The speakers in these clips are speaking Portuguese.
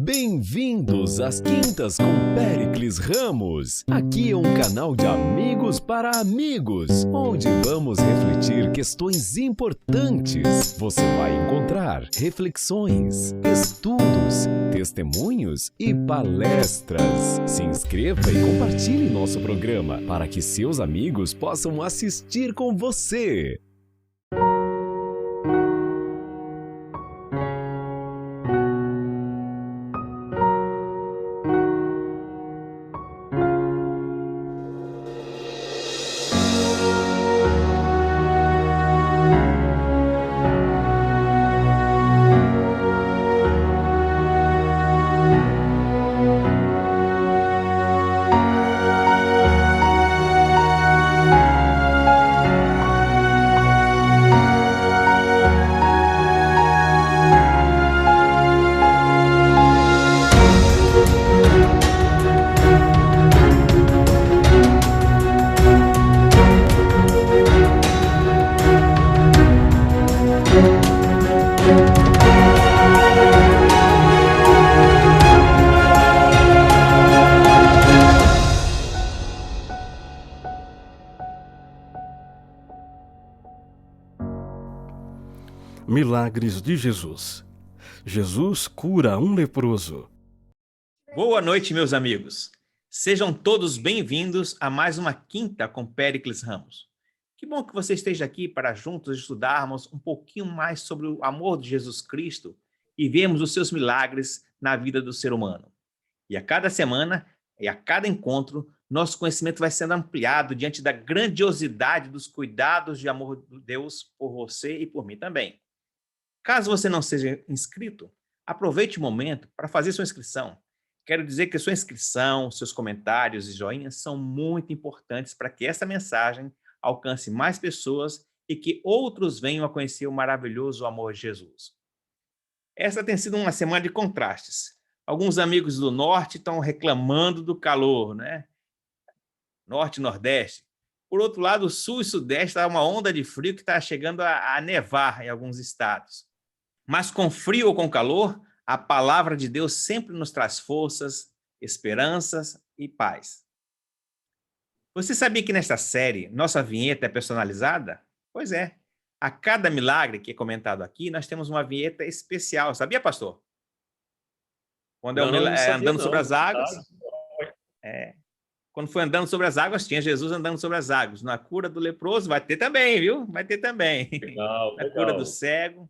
Bem-vindos às Quintas com Péricles Ramos. Aqui é um canal de amigos para amigos, onde vamos refletir questões importantes. Você vai encontrar reflexões, estudos, testemunhos e palestras. Se inscreva e compartilhe nosso programa para que seus amigos possam assistir com você. Milagres de Jesus. Jesus cura um leproso. Boa noite, meus amigos. Sejam todos bem-vindos a mais uma Quinta com Péricles Ramos. Que bom que você esteja aqui para juntos estudarmos um pouquinho mais sobre o amor de Jesus Cristo e vermos os seus milagres na vida do ser humano. E a cada semana e a cada encontro, nosso conhecimento vai sendo ampliado diante da grandiosidade dos cuidados de amor de Deus por você e por mim também. Caso você não seja inscrito, aproveite o momento para fazer sua inscrição. Quero dizer que sua inscrição, seus comentários e joinhas são muito importantes para que essa mensagem alcance mais pessoas e que outros venham a conhecer o maravilhoso amor de Jesus. Essa tem sido uma semana de contrastes. Alguns amigos do Norte estão reclamando do calor, né? Norte e Nordeste. Por outro lado, o Sul e Sudeste está uma onda de frio que está chegando a nevar em alguns estados. Mas com frio ou com calor, a palavra de Deus sempre nos traz forças, esperanças e paz. Você sabia que nesta série, nossa vinheta é personalizada? Pois é. A cada milagre que é comentado aqui, nós temos uma vinheta especial. Sabia, pastor? Quando andando sobre as águas. Quando foi andando sobre as águas, tinha Jesus andando sobre as águas. Na cura do leproso, vai ter também, viu? Vai ter também. Legal. Na cura do cego.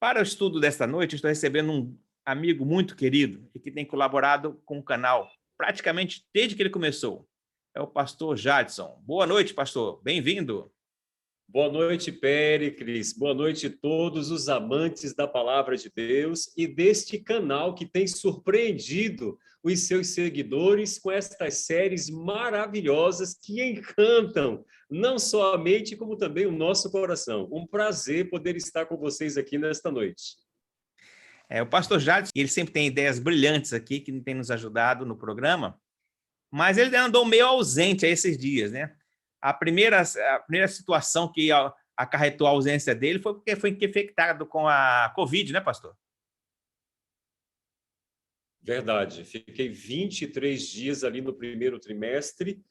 Para o estudo desta noite, estou recebendo um amigo muito querido e que tem colaborado com o canal praticamente desde que ele começou. É o pastor Jadson. Boa noite, pastor. Bem-vindo. Boa noite, Péricles. Boa noite a todos os amantes da palavra de Deus e deste canal que tem surpreendido os seus seguidores com estas séries maravilhosas que encantam não só a mente, como também o nosso coração. Um prazer poder estar com vocês aqui nesta noite. O pastor Jadson, ele sempre tem ideias brilhantes aqui que tem nos ajudado no programa, mas ele andou meio ausente a esses dias, né? A primeira situação que acarretou a ausência dele foi porque foi infectado com a Covid, né, pastor? Verdade. Fiquei 23 dias ali no primeiro trimestre,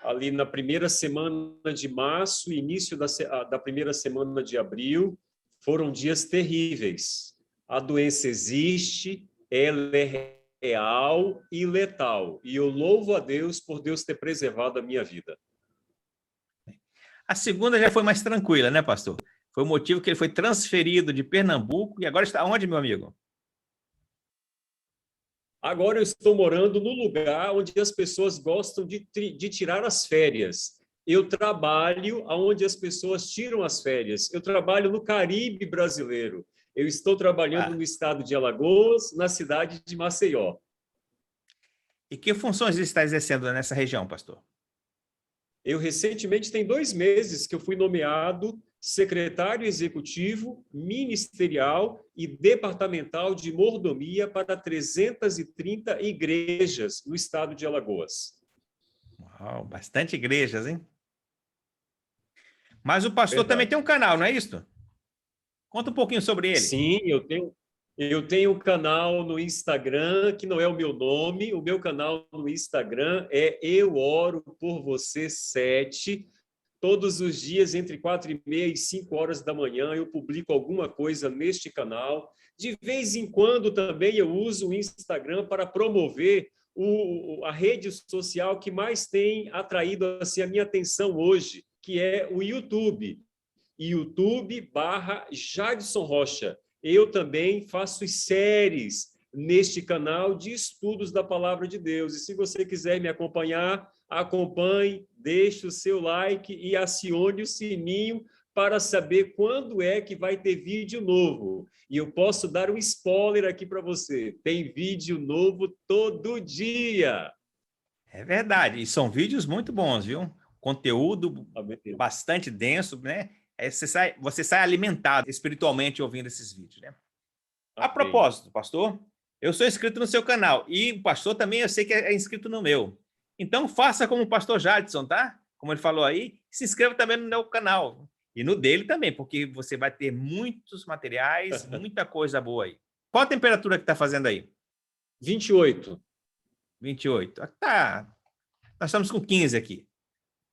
ali na primeira semana de março, início da primeira semana de abril, foram dias terríveis. A doença existe, ela é real e letal. E eu louvo a Deus por Deus ter preservado a minha vida. A segunda já foi mais tranquila, né, pastor? Foi o motivo que ele foi transferido de Pernambuco e agora está onde, meu amigo? Agora eu estou morando no lugar onde as pessoas gostam de tirar as férias. Eu trabalho onde as pessoas tiram as férias. Eu trabalho no Caribe brasileiro. Eu estou trabalhando no estado de Alagoas, na cidade de Maceió. E que funções ele está exercendo nessa região, pastor? Eu recentemente, tem 2 meses que eu fui nomeado secretário executivo, ministerial e departamental de mordomia para 330 igrejas no estado de Alagoas. Uau, bastante igrejas, hein? Mas o pastor Verdade. também tem um canal, não é isso? Conta um pouquinho sobre ele. Sim, eu tenho Eu tenho um canal no Instagram, que não é o meu nome, o meu canal no Instagram é Eu Oro por Você 7. Todos os dias, entre 4h30 e 5 horas da manhã, eu publico alguma coisa neste canal. De vez em quando também eu uso o Instagram para promover a rede social que mais tem atraído assim, a minha atenção hoje, que é o YouTube. YouTube/Jadson Rocha. Eu também faço séries neste canal de estudos da Palavra de Deus. E se você quiser me acompanhar, acompanhe, deixe o seu like e acione o sininho para saber quando é que vai ter vídeo novo. E eu posso dar um spoiler aqui para você. Tem vídeo novo todo dia. É verdade. E são vídeos muito bons, viu? Conteúdo bastante denso, né? Aí você sai alimentado espiritualmente ouvindo esses vídeos, né? A propósito, pastor, eu sou inscrito no seu canal e o pastor também eu sei que é inscrito no meu. Então faça como o pastor Jadson, tá? Como ele falou aí, se inscreva também no meu canal e no dele também, porque você vai ter muitos materiais, muita coisa boa aí. Qual a temperatura que está fazendo aí? 28. 28. Tá. Nós estamos com 15 aqui.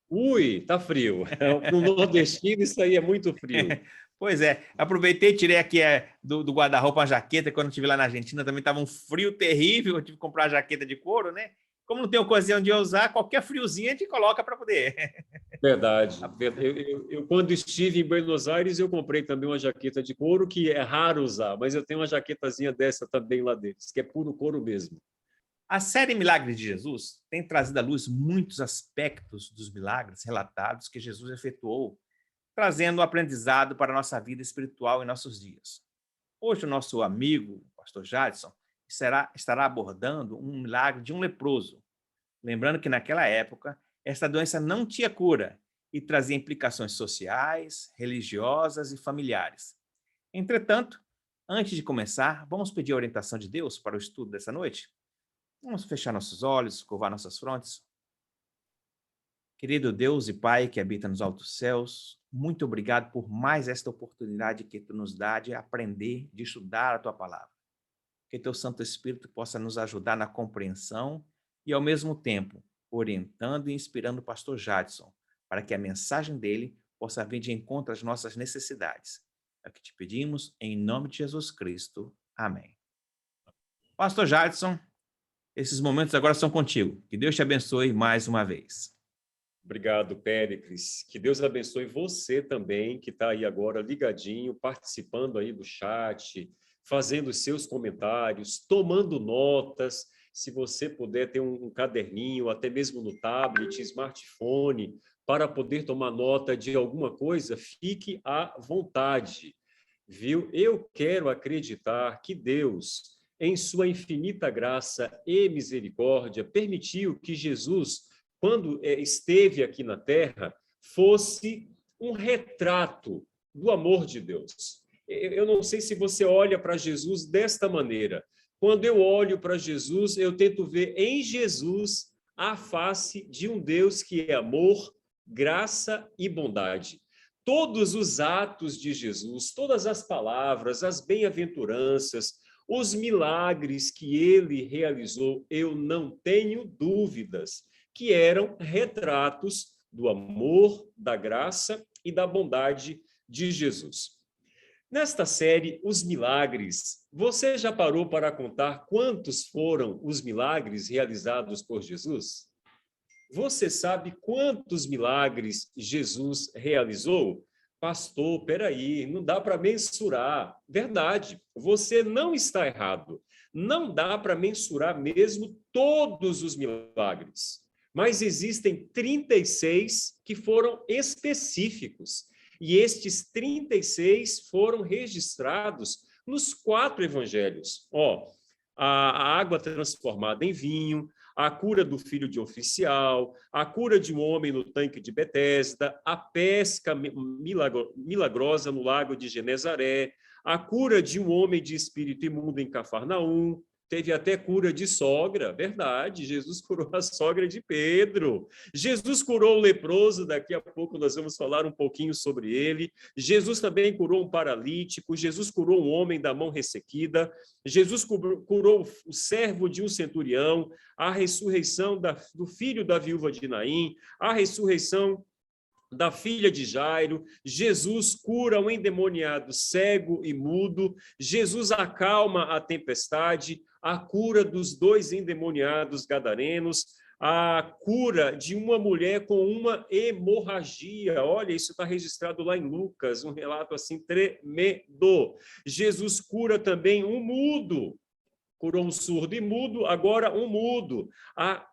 Ui, tá frio. No nordestino isso aí é muito frio. Pois é, aproveitei, tirei aqui do guarda-roupa uma jaqueta, quando eu estive lá na Argentina também estava um frio terrível, eu tive que comprar uma jaqueta de couro, né? Como não tem ocasião de usar, qualquer friozinho a gente coloca para poder. Verdade. Eu, quando estive em Buenos Aires, eu comprei também uma jaqueta de couro, que é raro usar, mas eu tenho uma jaquetazinha dessa também lá deles, que é puro couro mesmo. A série Milagres de Jesus tem trazido à luz muitos aspectos dos milagres relatados que Jesus efetuou, trazendo um aprendizado para a nossa vida espiritual em nossos dias. Hoje, o nosso amigo, o pastor Jadson, estará abordando um milagre de um leproso. Lembrando que, naquela época, esta doença não tinha cura e trazia implicações sociais, religiosas e familiares. Entretanto, antes de começar, vamos pedir a orientação de Deus para o estudo dessa noite? Vamos fechar nossos olhos, curvar nossas frontes. Querido Deus e Pai que habita nos altos céus, muito obrigado por mais esta oportunidade que Tu nos dá de aprender, de estudar a Tua palavra. Que Teu Santo Espírito possa nos ajudar na compreensão e, ao mesmo tempo, orientando e inspirando o pastor Jadson, para que a mensagem dele possa vir de encontro às nossas necessidades. É o que te pedimos, em nome de Jesus Cristo. Amém. Pastor Jadson, esses momentos agora são contigo. Que Deus te abençoe mais uma vez. Obrigado, Péricles. Que Deus abençoe você também, que está aí agora ligadinho, participando aí do chat, fazendo os seus comentários, tomando notas. Se você puder ter um caderninho, até mesmo no tablet, smartphone, para poder tomar nota de alguma coisa, fique à vontade, viu? Eu quero acreditar que Deus, em sua infinita graça e misericórdia, permitiu que Jesus, quando esteve aqui na Terra, fosse um retrato do amor de Deus. Eu não sei se você olha para Jesus desta maneira. Quando eu olho para Jesus, eu tento ver em Jesus a face de um Deus que é amor, graça e bondade. Todos os atos de Jesus, todas as palavras, as bem-aventuranças, os milagres que ele realizou, eu não tenho dúvidas que eram retratos do amor, da graça e da bondade de Jesus. Nesta série, Os Milagres, você já parou para contar quantos foram os milagres realizados por Jesus? Você sabe quantos milagres Jesus realizou? Pastor, peraí, não dá para mensurar. Verdade, você não está errado. Não dá para mensurar mesmo todos os milagres. Mas existem 36 que foram específicos. E estes 36 foram registrados nos 4 evangelhos. A água transformada em vinho, a cura do filho de oficial, a cura de um homem no tanque de Betesda, a pesca milagrosa no lago de Genezaré, a cura de um homem de espírito imundo em Cafarnaum, Teve até cura de sogra, verdade. Jesus curou a sogra de Pedro. Jesus curou o leproso, daqui a pouco nós vamos falar um pouquinho sobre ele. Jesus também curou um paralítico. Jesus curou um homem da mão ressequida. Jesus curou o servo de um centurião. A ressurreição do filho da viúva de Naim. A ressurreição da filha de Jairo. Jesus cura um endemoniado cego e mudo. Jesus acalma a tempestade. A cura dos 2 endemoniados gadarenos, a cura de uma mulher com uma hemorragia. Olha, isso está registrado lá em Lucas, um relato assim tremendo. Jesus cura também um mudo. Curou um surdo e mudo, agora um mudo. A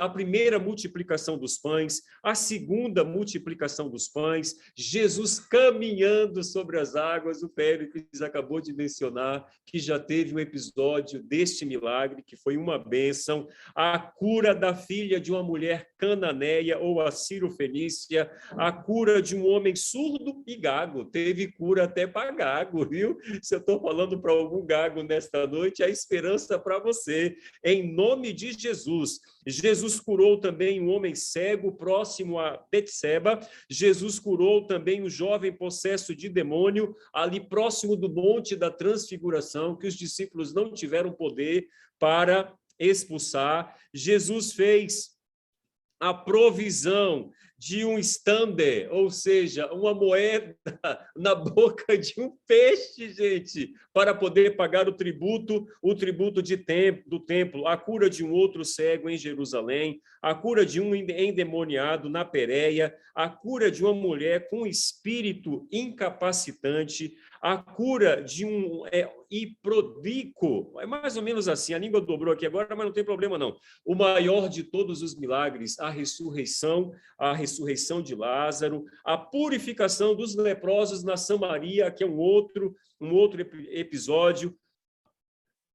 primeira multiplicação dos pães, a segunda multiplicação dos pães, Jesus caminhando sobre as águas. O Péricles acabou de mencionar que já teve um episódio deste milagre, que foi uma bênção. A cura da filha de uma mulher cananeia ou assiro-fenícia, a cura de um homem surdo e gago. Teve cura até para gago, viu? Se eu estou falando para algum gago nesta noite, a esperança para você, em nome de Jesus. Jesus curou também um homem cego próximo a Betseba. Jesus curou também um jovem possesso de demônio ali próximo do Monte da Transfiguração, que os discípulos não tiveram poder para expulsar. Jesus fez a provisão de um stander, ou seja, uma moeda na boca de um peixe, gente, para poder pagar o tributo do templo, a cura de um outro cego em Jerusalém, a cura de um endemoniado na Pérea, a cura de uma mulher com espírito incapacitante, a cura de um hiprodico, é mais ou menos assim, a língua dobrou aqui agora, mas não tem problema não. O maior de todos os milagres, a ressurreição de Lázaro, a purificação dos leprosos na Samaria, que é um outro episódio.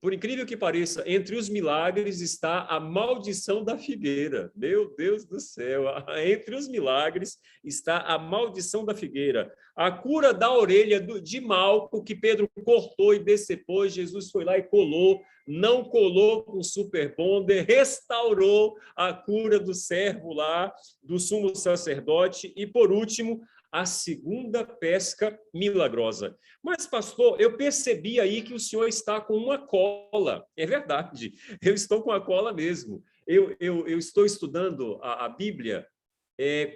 Por incrível que pareça, entre os milagres está a maldição da figueira. Meu Deus do céu! Entre os milagres está a maldição da figueira. A cura da orelha de Malco, que Pedro cortou e decepou, Jesus foi lá e colou. Não colou com super bonder, restaurou a cura do servo lá, do sumo sacerdote. E, por último, a segunda pesca milagrosa. Mas, pastor, eu percebi aí que o senhor está com uma cola. É verdade, eu estou com a cola mesmo. Eu estou estudando a Bíblia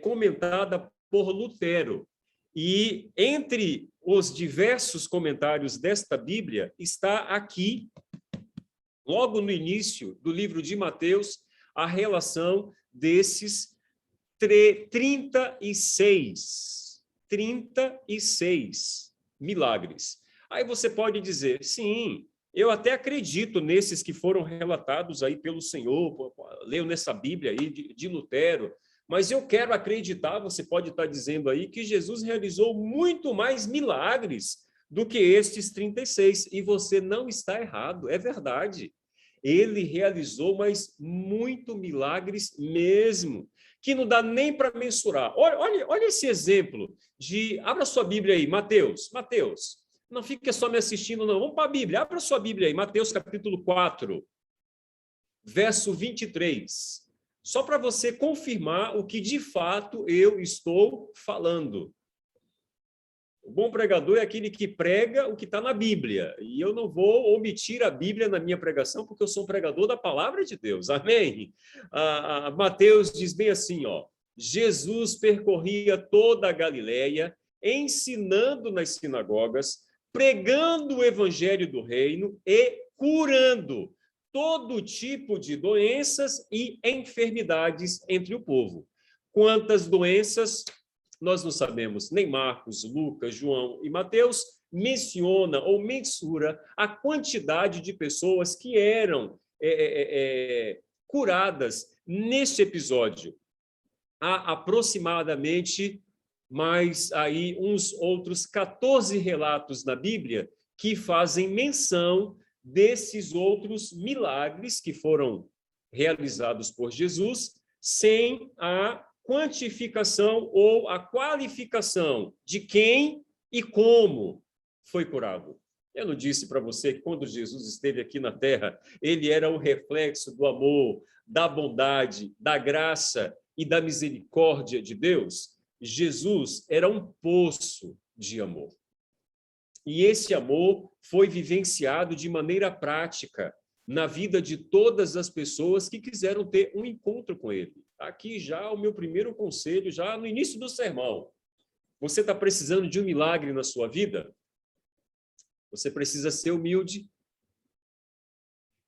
comentada por Lutero. E entre os diversos comentários desta Bíblia está aqui, logo no início do livro de Mateus, a relação desses 36 milagres. Aí você pode dizer, sim, eu até acredito nesses que foram relatados aí pelo Senhor, leio nessa Bíblia aí de Lutero, mas eu quero acreditar, você pode estar dizendo aí, que Jesus realizou muito mais milagres do que estes 36, e você não está errado, é verdade. Ele realizou, mas muito milagres mesmo, que não dá nem para mensurar. Olha esse exemplo de... Abra sua Bíblia aí, Mateus. Não fica só me assistindo, não. Vamos para a Bíblia. Abra sua Bíblia aí, Mateus capítulo 4, verso 23. Só para você confirmar o que de fato eu estou falando. O bom pregador é aquele que prega o que está na Bíblia. E eu não vou omitir a Bíblia na minha pregação, porque eu sou um pregador da palavra de Deus. Amém? Mateus diz bem assim, ó. Jesus percorria toda a Galileia, ensinando nas sinagogas, pregando o evangelho do reino e curando todo tipo de doenças e enfermidades entre o povo. Quantas doenças... Nós não sabemos, nem Marcos, Lucas, João e Mateus menciona ou mensura a quantidade de pessoas que eram curadas neste episódio. Há aproximadamente mais aí uns outros 14 relatos na Bíblia que fazem menção desses outros milagres que foram realizados por Jesus sem a quantificação ou a qualificação de quem e como foi curado. Eu não disse para você que quando Jesus esteve aqui na terra, ele era o reflexo do amor, da bondade, da graça e da misericórdia de Deus? Jesus era um poço de amor. E esse amor foi vivenciado de maneira prática na vida de todas as pessoas que quiseram ter um encontro com ele. Aqui já o meu primeiro conselho, já no início do sermão. Você está precisando de um milagre na sua vida? Você precisa ser humilde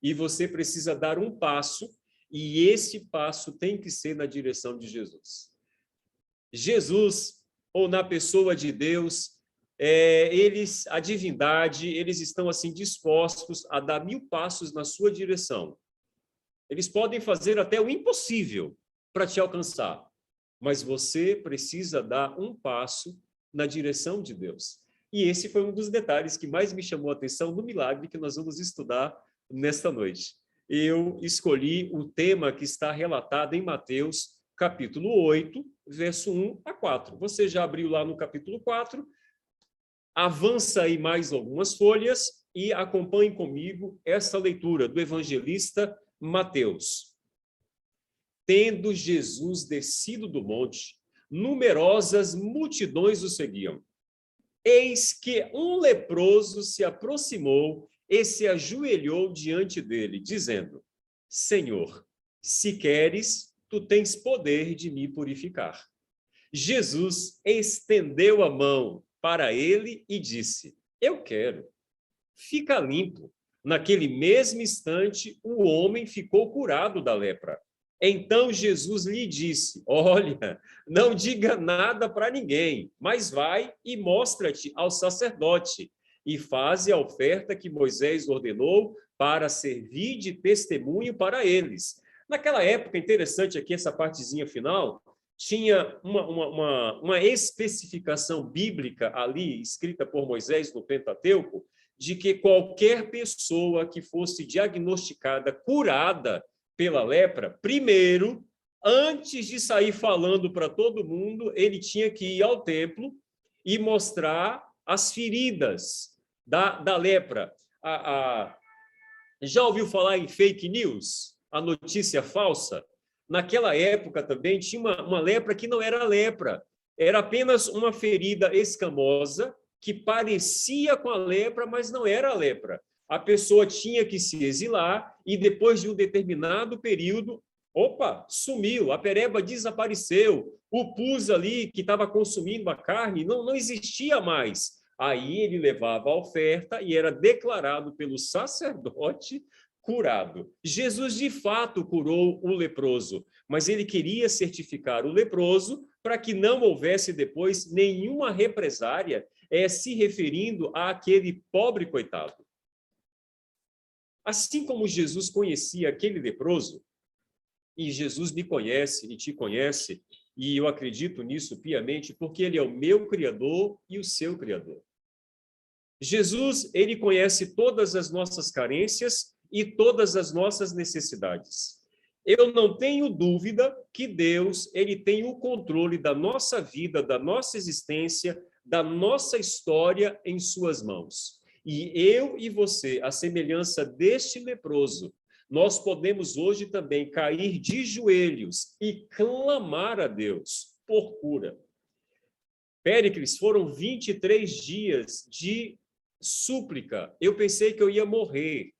e você precisa dar um passo, e esse passo tem que ser na direção de Jesus. Jesus, ou na pessoa de Deus, a divindade, eles estão assim dispostos a dar 1000 passos na sua direção. Eles podem fazer até o impossível para te alcançar, mas você precisa dar um passo na direção de Deus. E esse foi um dos detalhes que mais me chamou a atenção no milagre que nós vamos estudar nesta noite. Eu escolhi o tema que está relatado em Mateus, capítulo 8, verso 1 a 4. Você já abriu lá no capítulo 4, avança aí mais algumas folhas e acompanhe comigo essa leitura do evangelista Mateus. Tendo Jesus descido do monte, numerosas multidões o seguiam. Eis que um leproso se aproximou e se ajoelhou diante dele, dizendo: Senhor, se queres, tu tens poder de me purificar. Jesus estendeu a mão para ele e disse: Eu quero. Fica limpo. Naquele mesmo instante, o homem ficou curado da lepra. Então Jesus lhe disse: Olha, não diga nada para ninguém, mas vai e mostra-te ao sacerdote e faze a oferta que Moisés ordenou para servir de testemunho para eles. Naquela época, interessante aqui essa partezinha final, tinha uma especificação bíblica ali, escrita por Moisés no Pentateuco, de que qualquer pessoa que fosse diagnosticada, curada pela lepra, primeiro, antes de sair falando para todo mundo, ele tinha que ir ao templo e mostrar as feridas da lepra. Já ouviu falar em fake news? A notícia falsa? Naquela época também tinha uma lepra que não era lepra, era apenas uma ferida escamosa que parecia com a lepra, mas não era a lepra. A pessoa tinha que se exilar e depois de um determinado período, sumiu, a pereba desapareceu, o pus ali que estava consumindo a carne não existia mais. Aí ele levava a oferta e era declarado pelo sacerdote curado. Jesus, de fato, curou o leproso, mas ele queria certificar o leproso para que não houvesse depois nenhuma represária se referindo àquele pobre coitado. Assim como Jesus conhecia aquele leproso, e Jesus me conhece e te conhece, e eu acredito nisso piamente, porque ele é o meu Criador e o seu Criador. Jesus, ele conhece todas as nossas carências e todas as nossas necessidades. Eu não tenho dúvida que Deus, ele tem o controle da nossa vida, da nossa existência, da nossa história em suas mãos. E eu e você, à semelhança deste leproso, nós podemos hoje também cair de joelhos e clamar a Deus por cura. Péricles, foram 23 dias de súplica. Eu pensei que eu ia morrer.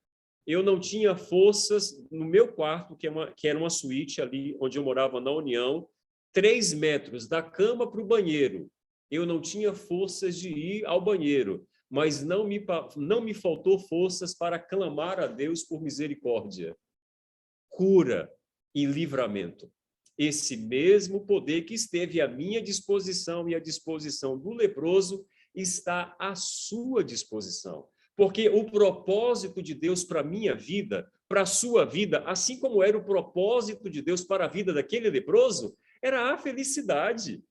Eu não tinha forças no meu quarto, que era uma suíte ali onde eu morava na União, 3 metros da cama para o banheiro. Eu não tinha forças de ir ao banheiro, mas não me faltou forças para clamar a Deus por misericórdia, cura e livramento. Esse mesmo poder que esteve à minha disposição e à disposição do leproso está à sua disposição. Porque o propósito de Deus para a minha vida, para a sua vida, assim como era o propósito de Deus para a vida daquele leproso, era a felicidade.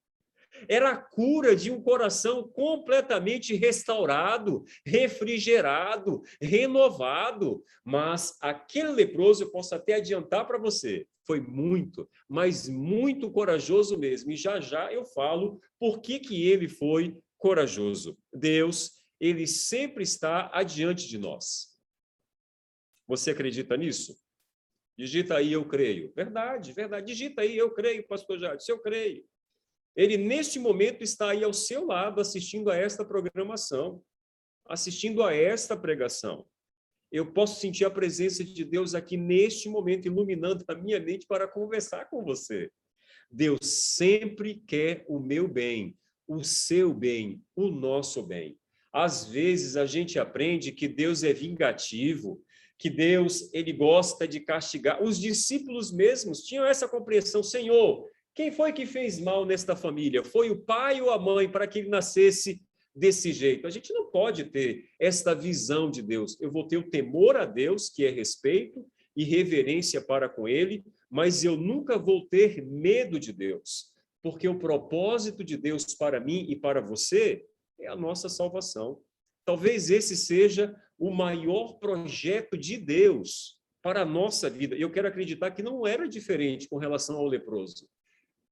Era a cura de um coração completamente restaurado, refrigerado, renovado. Mas aquele leproso, eu posso até adiantar para você, foi muito, mas muito corajoso mesmo. E já já eu falo por que ele foi corajoso. Deus, ele sempre está adiante de nós. Você acredita nisso? Digita aí, eu creio. Verdade, verdade. Digita aí, eu creio, pastor Jadson, eu creio. Ele, neste momento, está aí ao seu lado, assistindo a esta programação, assistindo a esta pregação. Eu posso sentir a presença de Deus aqui neste momento, iluminando a minha mente para conversar com você. Deus sempre quer o meu bem, o seu bem, o nosso bem. Às vezes a gente aprende que Deus é vingativo, que Deus ele gosta de castigar. Os discípulos mesmos tinham essa compreensão. Senhor, quem foi que fez mal nesta família? Foi o pai ou a mãe para que ele nascesse desse jeito? A gente não pode ter esta visão de Deus. Eu vou ter o temor a Deus, que é respeito e reverência para com ele, mas eu nunca vou ter medo de Deus, porque o propósito de Deus para mim e para você é a nossa salvação. Talvez esse seja o maior projeto de Deus para a nossa vida. Eu quero acreditar que não era diferente com relação ao leproso.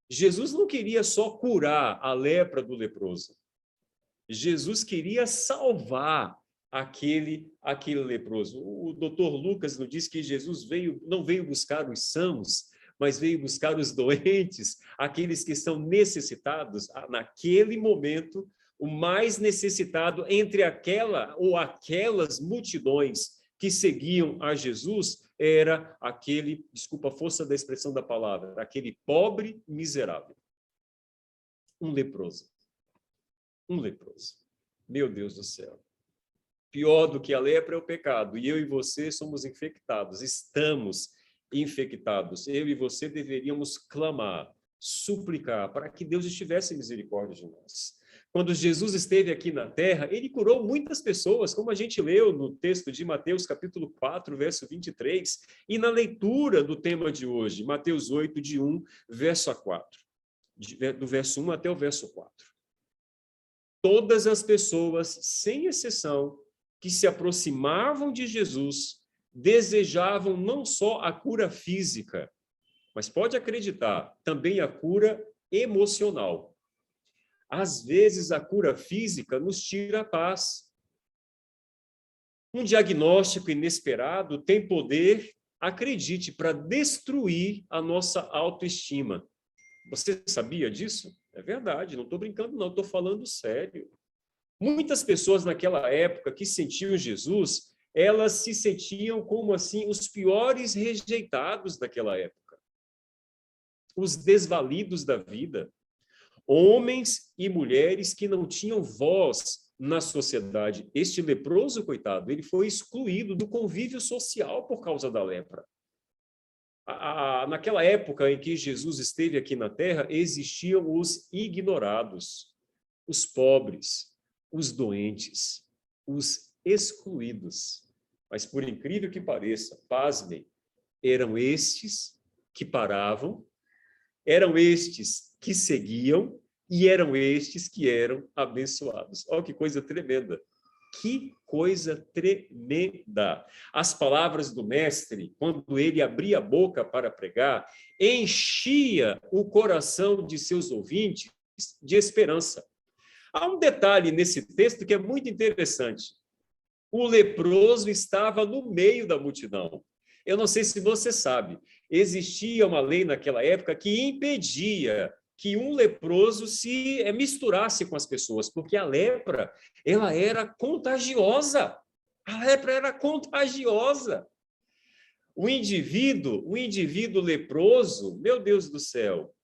Jesus não queria só curar a lepra do leproso. Jesus queria salvar aquele leproso. O doutor Lucas nos diz que Jesus não veio buscar os sãos, mas veio buscar os doentes, aqueles que estão necessitados. Naquele momento, o mais necessitado entre aquela ou aquelas multidões que seguiam a Jesus era aquele, desculpa a força da expressão da palavra, aquele pobre miserável. Um leproso. Um leproso. Meu Deus do céu. Pior do que a lepra é o pecado. E eu e você somos infectados. Estamos infectados. Eu e você deveríamos clamar, suplicar para que Deus tivesse misericórdia de nós. Quando Jesus esteve aqui na terra, ele curou muitas pessoas, como a gente leu no texto de Mateus capítulo 4, verso 23, e na leitura do tema de hoje, Mateus 8, de 1, verso a 4. Do verso 1 até o verso 4. Todas as pessoas, sem exceção, que se aproximavam de Jesus, desejavam não só a cura física, mas pode acreditar, também a cura emocional. Às vezes, a cura física nos tira a paz. Um diagnóstico inesperado tem poder, acredite, para destruir a nossa autoestima. Você sabia disso? É verdade, não estou brincando, não, estou falando sério. Muitas pessoas naquela época que sentiam Jesus, elas se sentiam como assim os piores rejeitados daquela época. Os desvalidos da vida. Homens e mulheres que não tinham voz na sociedade. Este leproso, coitado, ele foi excluído do convívio social por causa da lepra. Naquela época em que Jesus esteve aqui na terra, existiam os ignorados, os pobres, os doentes, os excluídos. Mas, por incrível que pareça, pasmem, eram estes que paravam, eram estes que seguiam e eram estes que eram abençoados. Olha que coisa tremenda. Que coisa tremenda! As palavras do mestre, quando ele abria a boca para pregar, enchia o coração de seus ouvintes de esperança. Há um detalhe nesse texto que é muito interessante. O leproso estava no meio da multidão. Eu não sei se você sabe, existia uma lei naquela época que impedia que um leproso se misturasse com as pessoas, porque a lepra, ela era contagiosa. A lepra era contagiosa. O indivíduo leproso, meu Deus do céu,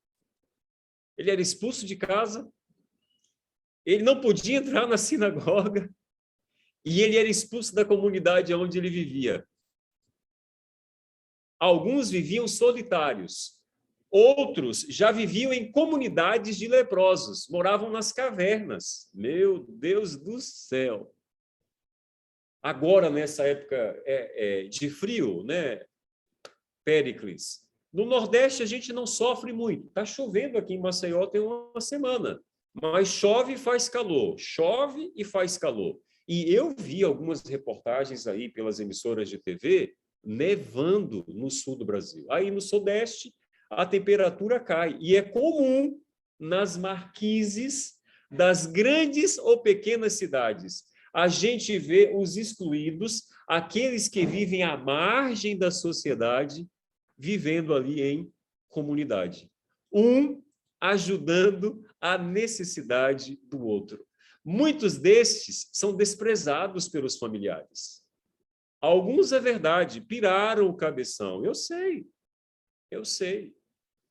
ele era expulso de casa, ele não podia entrar na sinagoga e ele era expulso da comunidade onde ele vivia. Alguns viviam solitários, outros já viviam em comunidades de leprosos, moravam nas cavernas. Meu Deus do céu! Agora, nessa época de frio, né, Péricles? No Nordeste, a gente não sofre muito. Está chovendo aqui em Maceió tem uma semana, mas chove e faz calor. Chove e faz calor. E eu vi algumas reportagens aí pelas emissoras de TV nevando no sul do Brasil. Aí no Sudeste, a temperatura cai. E é comum nas marquises das grandes ou pequenas cidades a gente vê os excluídos, aqueles que vivem à margem da sociedade, vivendo ali em comunidade. Um ajudando a necessidade do outro. Muitos destes são desprezados pelos familiares. Alguns, é verdade, piraram o cabeção. Eu sei.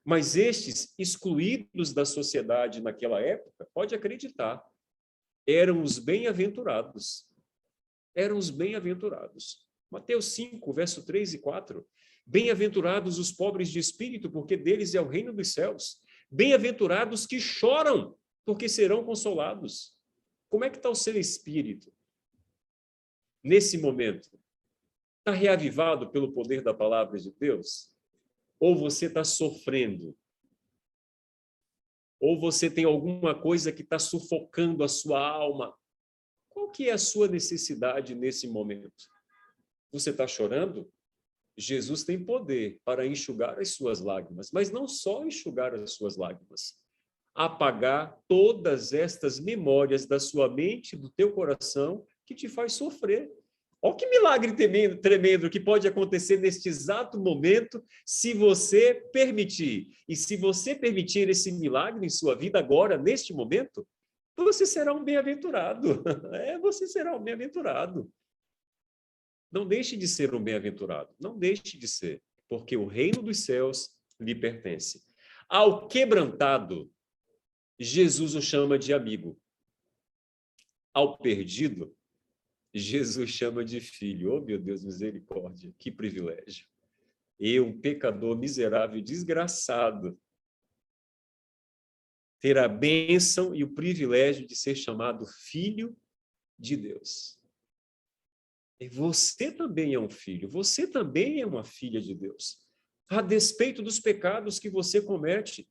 Mas estes excluídos da sociedade naquela época, pode acreditar, eram os bem-aventurados. Mateus 5, verso 3 e 4. Bem-aventurados os pobres de espírito, porque deles é o reino dos céus. Bem-aventurados que choram, porque serão consolados. Como é que está o seu espírito nesse momento? Está reavivado pelo poder da palavra de Deus? Ou você está sofrendo? Ou você tem alguma coisa que está sufocando a sua alma? Qual que é a sua necessidade nesse momento? Você está chorando? Jesus tem poder para enxugar as suas lágrimas, mas não só enxugar as suas lágrimas, apagar todas estas memórias da sua mente, do teu coração, que te faz sofrer. Olha que milagre tremendo que pode acontecer neste exato momento, se você permitir. E se você permitir esse milagre em sua vida agora, neste momento, você será um bem-aventurado. Você será um bem-aventurado. Não deixe de ser um bem-aventurado. Não deixe de ser, porque o reino dos céus lhe pertence. Ao quebrantado, Jesus o chama de amigo. Ao perdido, Jesus chama de filho. Oh, meu Deus, misericórdia, que privilégio. Eu, um pecador miserável e desgraçado, ter a bênção e o privilégio de ser chamado filho de Deus. E você também é um filho, você também é uma filha de Deus. A despeito dos pecados que você comete,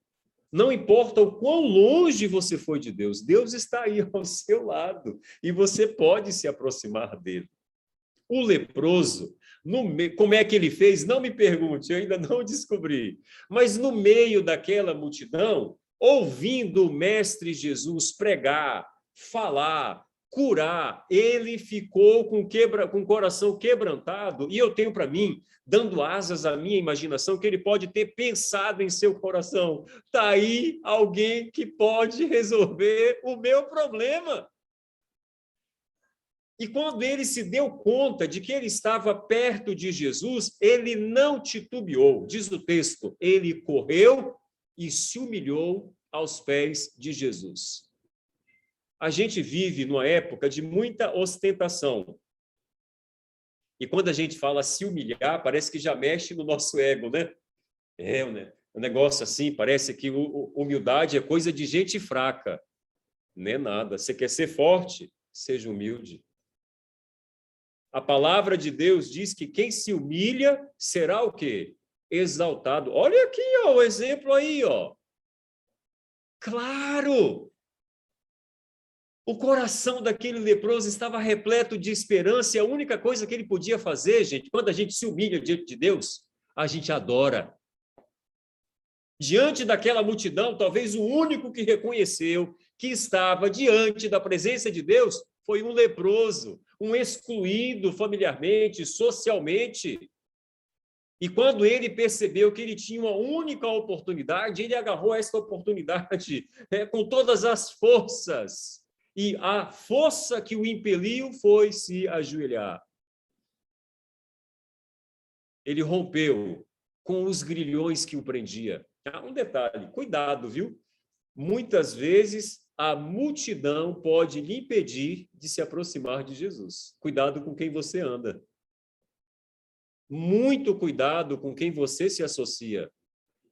não importa o quão longe você foi de Deus, Deus está aí ao seu lado e você pode se aproximar dele. O leproso, como é que ele fez? Não me pergunte, eu ainda não descobri. Mas no meio daquela multidão, ouvindo o Mestre Jesus pregar, falar, curar, ele ficou com o coração quebrantado, e eu tenho para mim, dando asas à minha imaginação, que ele pode ter pensado em seu coração, está aí alguém que pode resolver o meu problema. E quando ele se deu conta de que ele estava perto de Jesus, ele não titubeou, diz o texto, ele correu e se humilhou aos pés de Jesus. A gente vive numa época de muita ostentação. E quando a gente fala se humilhar, parece que já mexe no nosso ego, né? Um negócio assim, parece que humildade é coisa de gente fraca. Não é nada. Você quer ser forte? Seja humilde. A palavra de Deus diz que quem se humilha será o quê? Exaltado. Olha aqui, ó, o exemplo aí, ó. Claro! O coração daquele leproso estava repleto de esperança e a única coisa que ele podia fazer, gente, quando a gente se humilha diante de Deus, a gente adora. Diante daquela multidão, talvez o único que reconheceu que estava diante da presença de Deus foi um leproso, um excluído familiarmente, socialmente. E quando ele percebeu que ele tinha uma única oportunidade, ele agarrou essa oportunidade com todas as forças. E a força que o impeliu foi se ajoelhar. Ele rompeu com os grilhões que o prendia. Um detalhe, cuidado, viu? Muitas vezes a multidão pode lhe impedir de se aproximar de Jesus. Cuidado com quem você anda. Muito cuidado com quem você se associa,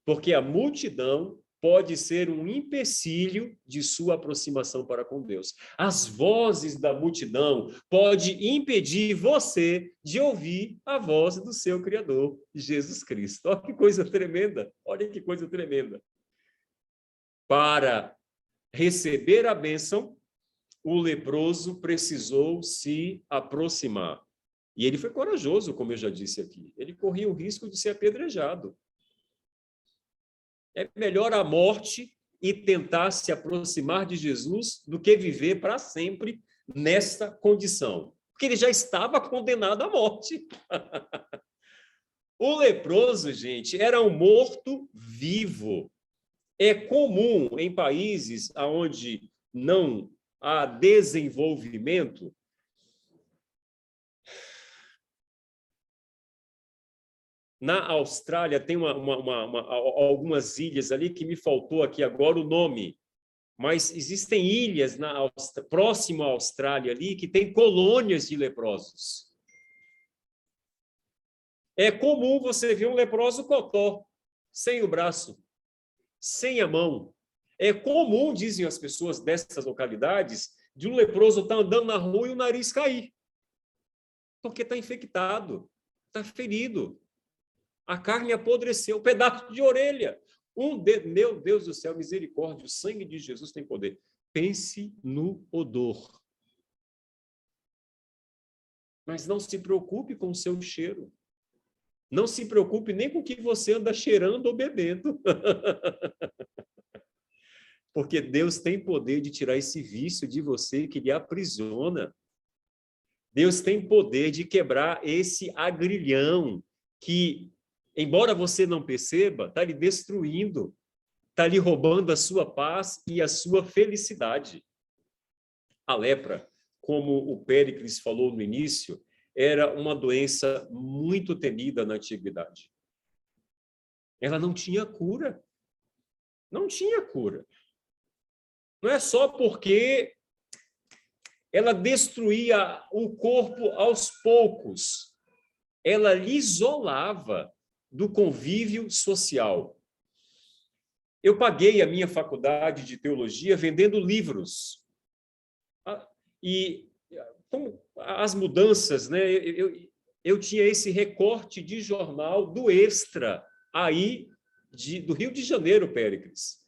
porque a multidão pode ser um empecilho de sua aproximação para com Deus. As vozes da multidão podem impedir você de ouvir a voz do seu Criador, Jesus Cristo. Olha que coisa tremenda, olha que coisa tremenda. Para receber a bênção, o leproso precisou se aproximar. E ele foi corajoso, como eu já disse aqui. Ele corria o risco de ser apedrejado. É melhor a morte e tentar se aproximar de Jesus do que viver para sempre nesta condição, porque ele já estava condenado à morte. O leproso, gente, era um morto-vivo. É comum em países onde não há desenvolvimento. Na Austrália, tem algumas ilhas ali que me faltou aqui agora o nome, mas existem ilhas próximo à Austrália ali que tem colônias de leprosos. É comum você ver um leproso cotó, sem o braço, sem a mão. É comum, dizem as pessoas dessas localidades, de um leproso estar andando na rua e o nariz cair, porque está infectado, está ferido. A carne apodreceu, um pedaço de orelha. Meu Deus do céu, misericórdia, o sangue de Jesus tem poder. Pense no odor. Mas não se preocupe com o seu cheiro. Não se preocupe nem com o que você anda cheirando ou bebendo. Porque Deus tem poder de tirar esse vício de você que lhe aprisiona. Deus tem poder de quebrar esse agrilhão que, embora você não perceba, está lhe destruindo, está lhe roubando a sua paz e a sua felicidade. A lepra, como o Péricles falou no início, era uma doença muito temida na antiguidade. Ela não tinha cura. Não tinha cura. Não é só porque ela destruía o corpo aos poucos. Ela lhe isolava do convívio social. Eu paguei a minha faculdade de teologia vendendo livros. E como as mudanças, né? Eu tinha esse recorte de jornal do Extra, aí do Rio de Janeiro, Péricles.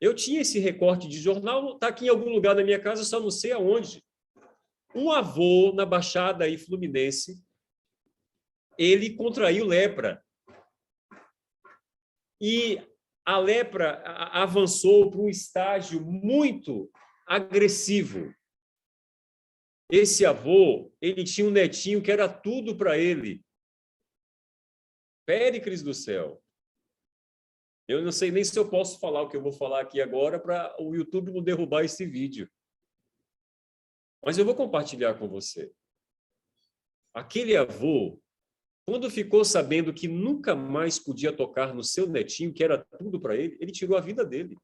Eu tinha esse recorte de jornal, está aqui em algum lugar na minha casa, só não sei aonde. Um avô na Baixada aí, Fluminense, ele contraiu lepra. E a lepra avançou para um estágio muito agressivo. Esse avô, ele tinha um netinho que era tudo para ele. Péricles do céu. Eu não sei nem se eu posso falar o que eu vou falar aqui agora para o YouTube não derrubar esse vídeo. Mas eu vou compartilhar com você. Aquele avô, quando ficou sabendo que nunca mais podia tocar no seu netinho, que era tudo para ele, ele tirou a vida dele.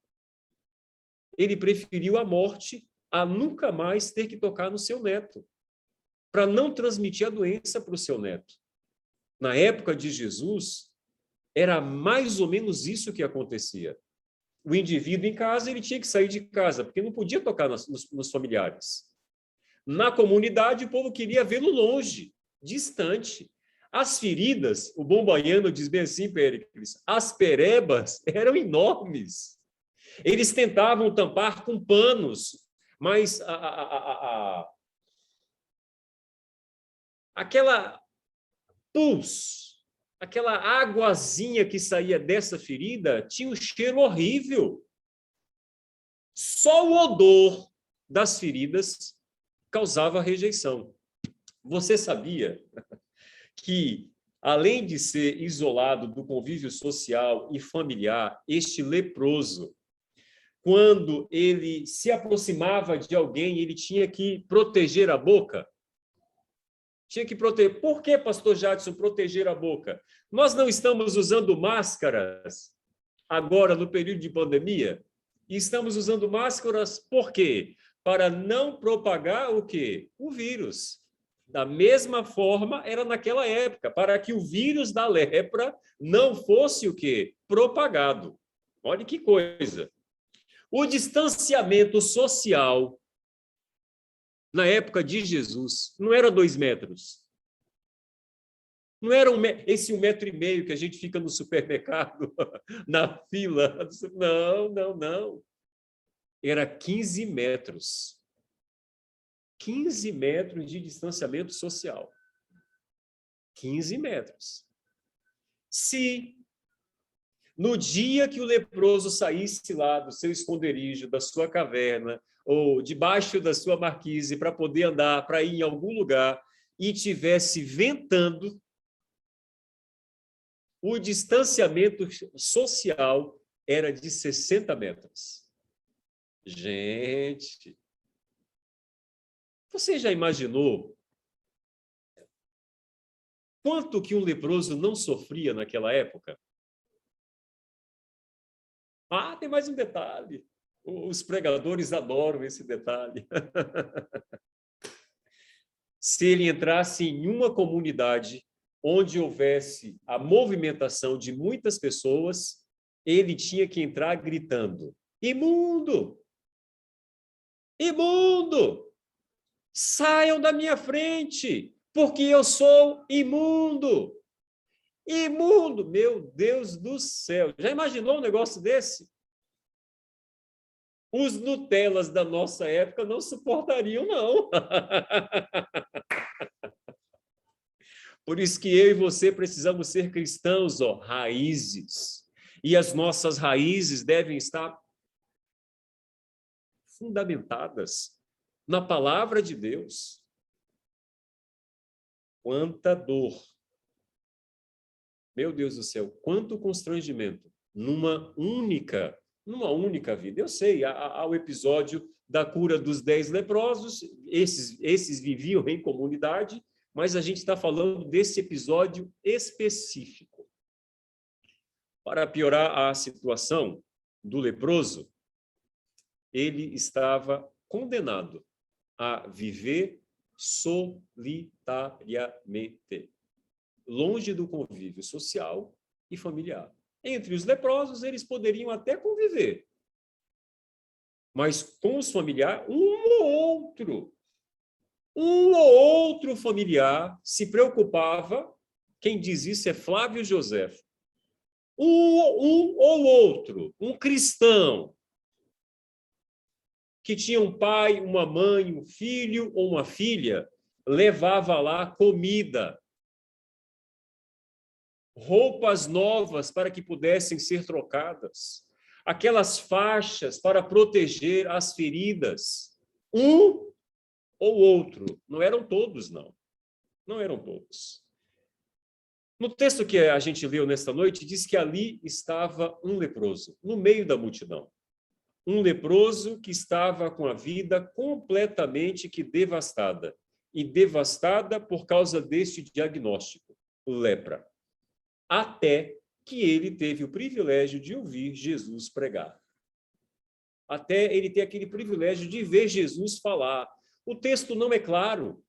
Ele preferiu a morte a nunca mais ter que tocar no seu neto, para não transmitir a doença para o seu neto. Na época de Jesus, era mais ou menos isso que acontecia. O indivíduo em casa, ele tinha que sair de casa, porque não podia tocar nos familiares. Na comunidade, o povo queria vê-lo longe, distante. As feridas, o bom baiano diz bem assim, Péricles, as perebas eram enormes. Eles tentavam tampar com panos, mas aquela pus, aquela aguazinha que saía dessa ferida tinha um cheiro horrível. Só o odor das feridas causava rejeição. Você sabia que, além de ser isolado do convívio social e familiar, este leproso, quando ele se aproximava de alguém, ele tinha que proteger a boca? Tinha que proteger. Por que, pastor Jadson, proteger a boca? Nós não estamos usando máscaras agora, no período de pandemia? E estamos usando máscaras por quê? Para não propagar o quê? O vírus. Da mesma forma, era naquela época, para que o vírus da lepra não fosse o quê? Propagado. Olha que coisa. O distanciamento social, na época de Jesus, não era 2 metros. Não era esse 1,5 metro que a gente fica no supermercado, na fila. Não. Era 15 metros. 15 metros de distanciamento social. 15 metros. Se No dia que o leproso saísse lá do seu esconderijo, da sua caverna, ou debaixo da sua marquise, para poder andar, para ir em algum lugar, e tivesse ventando, o distanciamento social era de 60 metros. Gente, você já imaginou quanto que um leproso não sofria naquela época? Ah, tem mais um detalhe. Os pregadores adoram esse detalhe. Se ele entrasse em uma comunidade onde houvesse a movimentação de muitas pessoas, ele tinha que entrar gritando: imundo! Imundo! Saiam da minha frente, porque eu sou imundo! Imundo! Meu Deus do céu! Já imaginou um negócio desse? Os Nutellas da nossa época não suportariam, não. Por isso que eu e você precisamos ser cristãos, raízes. E as nossas raízes devem estar fundamentadas na palavra de Deus. Quanta dor. Meu Deus do céu, quanto constrangimento numa única vida. Eu sei, há o episódio da cura dos 10 leprosos, esses viviam em comunidade, mas a gente está falando desse episódio específico. Para piorar a situação do leproso, ele estava condenado a viver solitariamente, longe do convívio social e familiar. Entre os leprosos, eles poderiam até conviver, mas com os familiares, um ou outro familiar se preocupava. Quem diz isso é Flávio José. Um ou outro, um cristão, que tinha um pai, uma mãe, um filho ou uma filha, levava lá comida, roupas novas para que pudessem ser trocadas, aquelas faixas para proteger as feridas. Um ou outro. Não eram todos, não. Não eram todos. No texto que a gente leu nesta noite, diz que ali estava um leproso, no meio da multidão. Um leproso que estava com a vida completamente devastada. E devastada por causa deste diagnóstico, lepra. Até que ele teve o privilégio de ouvir Jesus pregar. Até ele ter aquele privilégio de ver Jesus falar. O texto não é claro.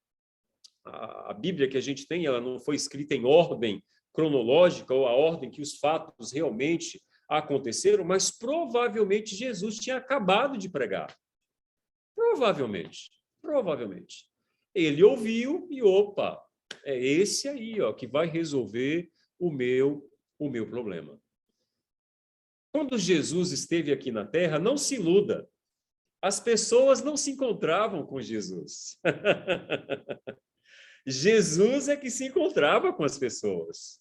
A Bíblia que a gente tem, ela não foi escrita em ordem cronológica ou a ordem que os fatos realmente aconteceram, mas provavelmente Jesus tinha acabado de pregar. Provavelmente. Ele ouviu e, opa, é esse aí, que vai resolver o meu problema. Quando Jesus esteve aqui na Terra, não se iluda, as pessoas não se encontravam com Jesus. Jesus é que se encontrava com as pessoas.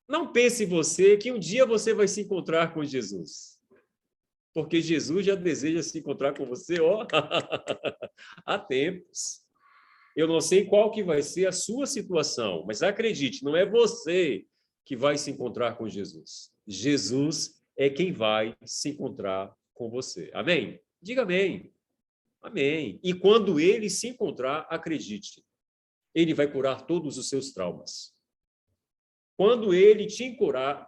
Não pense você que um dia você vai se encontrar com Jesus, porque Jesus já deseja se encontrar com você, há tempos. Eu não sei qual que vai ser a sua situação, mas acredite, não é você que vai se encontrar com Jesus. Jesus é quem vai se encontrar com você. Amém? Diga amém. Amém. E quando ele se encontrar, acredite, ele vai curar todos os seus traumas. Quando ele te encontrar,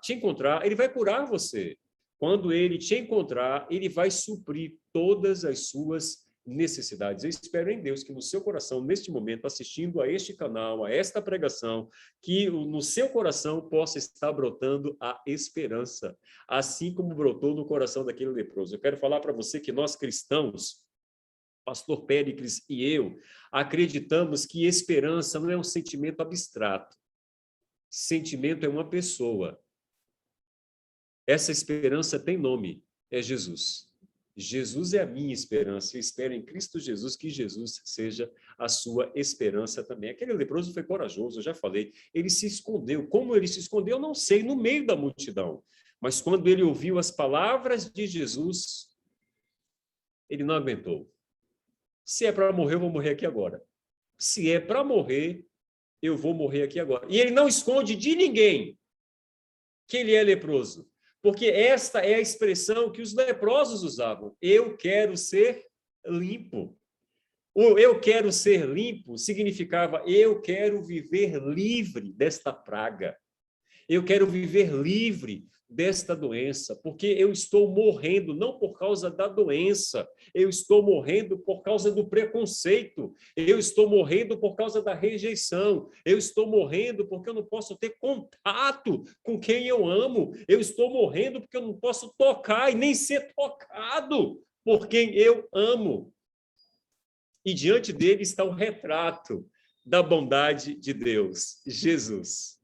ele vai curar você. Quando ele te encontrar, ele vai suprir todas as suas necessidades. Eu espero em Deus que no seu coração, neste momento, assistindo a este canal, a esta pregação, que no seu coração possa estar brotando a esperança, assim como brotou no coração daquele leproso. Eu quero falar para você que nós cristãos, pastor Péricles e eu, acreditamos que esperança não é um sentimento abstrato. Sentimento é uma pessoa. Essa esperança tem nome, é Jesus. Jesus é a minha esperança. Eu espero em Cristo Jesus que Jesus seja a sua esperança também. Aquele leproso foi corajoso, eu já falei. Ele se escondeu. Como ele se escondeu, eu não sei, no meio da multidão. Mas quando ele ouviu as palavras de Jesus, ele não aguentou. Se é para morrer, eu vou morrer aqui agora. Se é para morrer, eu vou morrer aqui agora. E ele não esconde de ninguém que ele é leproso, porque esta é a expressão que os leprosos usavam. Eu quero ser limpo. O eu quero ser limpo significava eu quero viver livre desta praga. Eu quero viver livre desta doença, porque eu estou morrendo não por causa da doença, eu estou morrendo por causa do preconceito, eu estou morrendo por causa da rejeição, eu estou morrendo porque eu não posso ter contato com quem eu amo, eu estou morrendo porque eu não posso tocar e nem ser tocado por quem eu amo. E diante dele está o retrato da bondade de Deus, Jesus.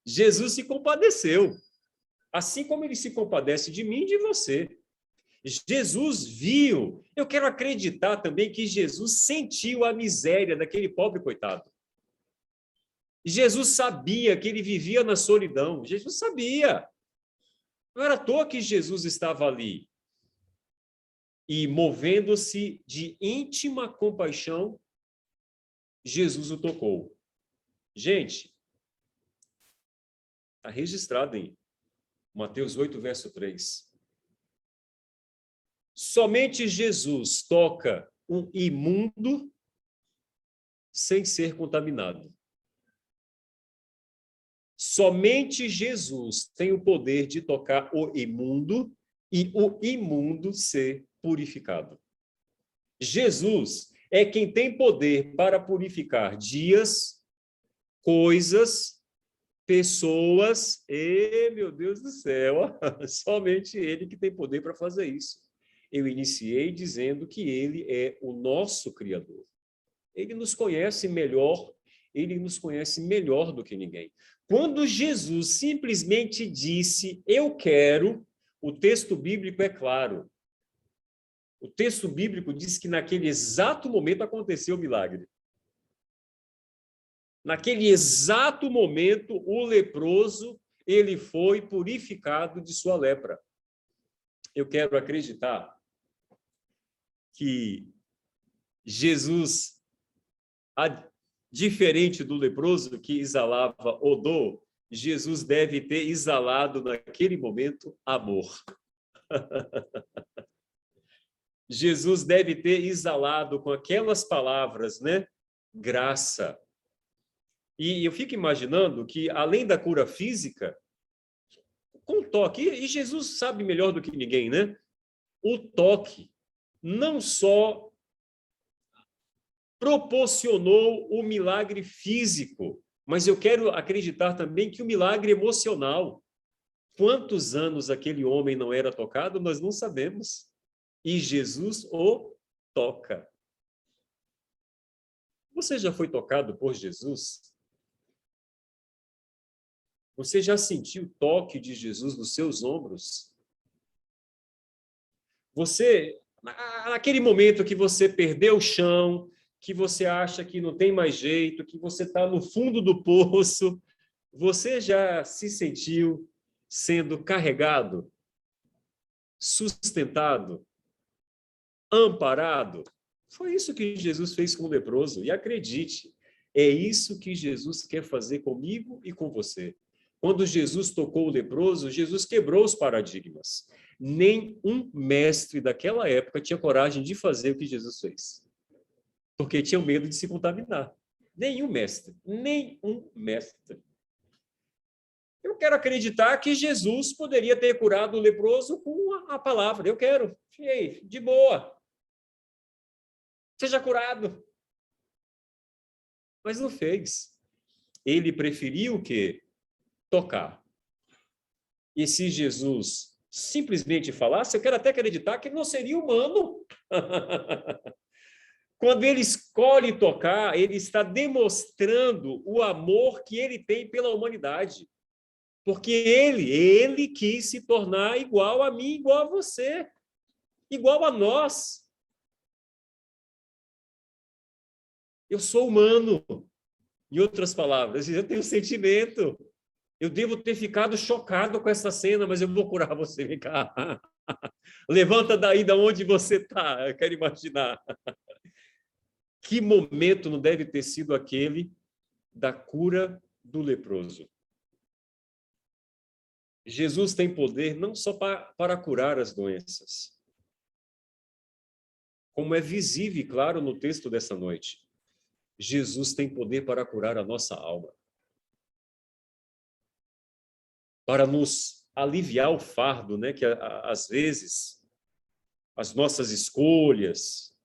Jesus se compadeceu, assim como ele se compadece de mim e de você. Jesus viu, eu quero acreditar também que Jesus sentiu a miséria daquele pobre coitado. Jesus sabia que ele vivia na solidão, Jesus sabia. Não era à toa que Jesus estava ali. E movendo-se de íntima compaixão, Jesus o tocou. Gente, está registrado em Mateus 8, verso 3. Somente Jesus toca um imundo sem ser contaminado. Somente Jesus tem o poder de tocar o imundo e o imundo ser purificado. Jesus é quem tem poder para purificar dias, coisas, pessoas, e, meu Deus do céu, somente ele que tem poder para fazer isso. Eu iniciei dizendo que ele é o nosso Criador. Ele nos conhece melhor do que ninguém. Quando Jesus simplesmente disse, eu quero, o texto bíblico é claro. O texto bíblico diz que naquele exato momento aconteceu o milagre. Naquele exato momento, o leproso, ele foi purificado de sua lepra. Eu quero acreditar que Jesus, diferente do leproso que exalava odor, Jesus deve ter exalado naquele momento amor. Jesus deve ter exalado com aquelas palavras, né? Graça. E eu fico imaginando que, além da cura física, com o toque, e Jesus sabe melhor do que ninguém, né? O toque não só proporcionou o milagre físico, mas eu quero acreditar também que o milagre emocional. Quantos anos aquele homem não era tocado, nós não sabemos. E Jesus o toca. Você já foi tocado por Jesus? Você já sentiu o toque de Jesus nos seus ombros? Você, naquele momento que você perdeu o chão, que você acha que não tem mais jeito, que você está no fundo do poço, você já se sentiu sendo carregado, sustentado, amparado? Foi isso que Jesus fez com o leproso. E acredite, é isso que Jesus quer fazer comigo e com você. Quando Jesus tocou o leproso, Jesus quebrou os paradigmas. Nem um mestre daquela época tinha coragem de fazer o que Jesus fez, porque tinham medo de se contaminar. Nenhum mestre. Eu quero acreditar que Jesus poderia ter curado o leproso com a palavra. Eu quero. Ei, de boa. Seja curado. Mas não fez. Ele preferiu o quê? Tocar. E se Jesus simplesmente falasse, eu quero até acreditar que ele não seria humano. Quando ele escolhe tocar, ele está demonstrando o amor que ele tem pela humanidade. Porque ele quis se tornar igual a mim, igual a você, igual a nós. Eu sou humano. Em outras palavras, eu tenho sentimento. Eu devo ter ficado chocado com essa cena, mas eu vou curar você. Vem cá. Levanta daí de onde você está. Eu quero imaginar. Que momento não deve ter sido aquele da cura do leproso? Jesus tem poder não só para curar as doenças, como é visível e claro no texto dessa noite. Jesus tem poder para curar a nossa alma, para nos aliviar o fardo, né? Que às vezes as nossas escolhas,